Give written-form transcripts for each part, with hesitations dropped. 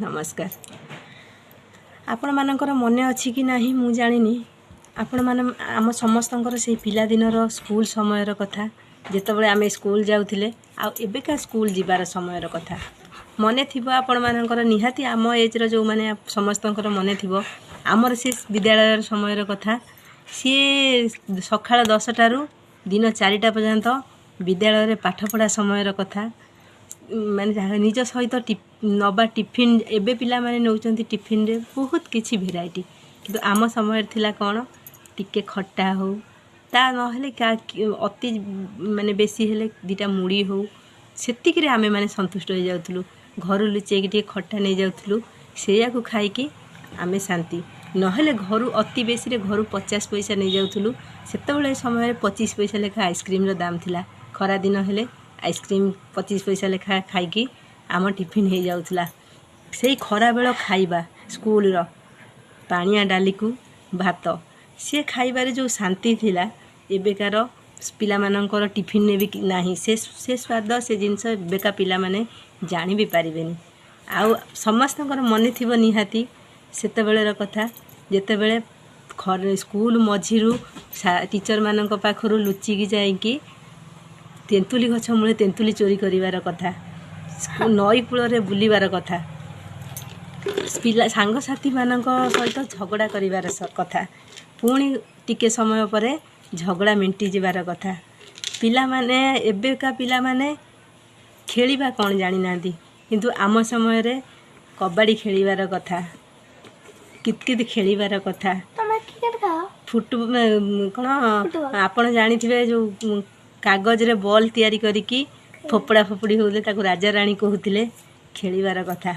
नमस्कार। आपण मानकर मने अच्छी कि नहीं मु जानिनी। आपण माने आम समस्तंकर से पिलादिनर स्कूल समयर कथा जेतेबेले आमे स्कूल जाउथिले आ एबेका स्कूल जिबार समयर कथा मने थिबो। आपण मानकर निहाती आम एज रो जो माने समस्तंकर मने थिबो आमर से विद्यालय समयर कथा सी सकाळ 10 टारू दिन 4टा पर्यंत विद्यालय रे पाठ पढ़ा समयर कथा माने निज सहित नवा टिफिन एबे पिला माने नौचंती टिफिन रे बहुत किछि भेराइटी किंतु आम समय थिला कोन टिके खट्टा हो ता नहले का अति माने बेसी हेले दिटा मुड़ी हो सेतिक रे आमे माने संतुष्ट हो जाउथलु। घरु लुचे कि खट्टा नै जाउथलु सेया को खाई कि आमे शांति नहले घरु अति बेसी रे घरु 50 पैसा नै जाउथलु। सेतबेले समय 25 पैसा लेखा आइसक्रीम रो दाम थिला। खरा दिन हेले आइसक्रीम 25 पैसा लेखा खाई कि आम टिफिन हो जाउथला। से खरा बेल खाइबा स्कूल रो पानिया डाली को भात से खाइबारे जो शांति थिला एबेकार पिला मानकर टिफिन ने भी नाही से स्वाद से जिनस एबेका पिला माने जानि भी पारिबेनी। आउ समस्तकर मने थिबो निहाती सेतेबेलेर कथा जेतेबेले स्कूल मझिरु टीचर मानक पाखरु लुचि कि जाई कि तेंतुली गछ मूले तेंतुली चोरी करिवार कथा नई कूल रे बुलिवार कथा पिला सांग साथी मानक सहित झगड़ा करिवार कथा पुणी टिके समय परे झगड़ा मेंटी जिवार कथा पिला माने एबेका पिला माने खेलिबा कोन जानि नांदी किंतु आम समय रे कबड्डी खेलिवार कथा कितकित खेलिवार कथा फुट कोन आपण जानिथिबे जो कागज रे बॉल तैयारी करिकी फोपड़ा फोपड़ी होले ताको राजा रानी कहूतिले खेलिवार कथा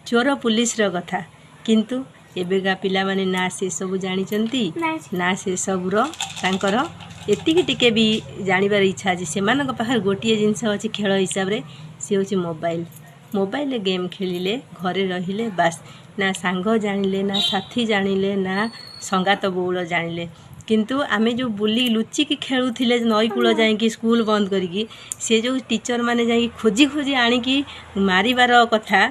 चोर पुलिस रो कथा किंतु एबेगा पिला माने ना से सब जानि चंती ना से सब रो तांकर एतिकी टिके भी जानिबार इच्छा अछि। सेमानक पाखर गोटिए जिंस अछि खेल हिसाब रे से होछि मोबाइल गेम खेलिले घरे रहिले बास ना सांग जानिले ना साथी जानिले ना संगात बौल जानिले किंतु आमे जो बुली लुचि की खेलुथिले नई कूल जाई स्कूल बंद करिकी से जो टीचर माने जाई खोजी खोजी आनी की मारिबार कथा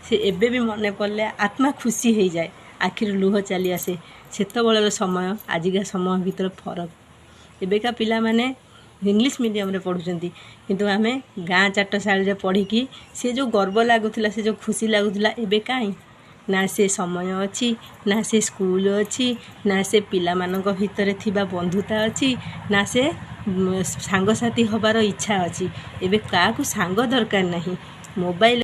से एबे भी मने पड़ले आत्मा खुशी हो जाए आखिर लुह चली आसे सेतबेलर समय आजिका समय भीतर फरक एबेका पिला माने इंग्लिश मीडियम रे पढ़ुचंती किंतु आमे गाँ चाटशाली रे पढ़िकी से जो गर्व लागुथिला से जो खुशी लागुथिला एबे काई ना से समय अच्छी ना से स्कूल अच्छी ना से पिला मानक भितर थिबा बंधुता अच्छी ना से सांग साथी हबार इच्छा अच्छी एबे काकू सांग दरकार नहीं मोबाइल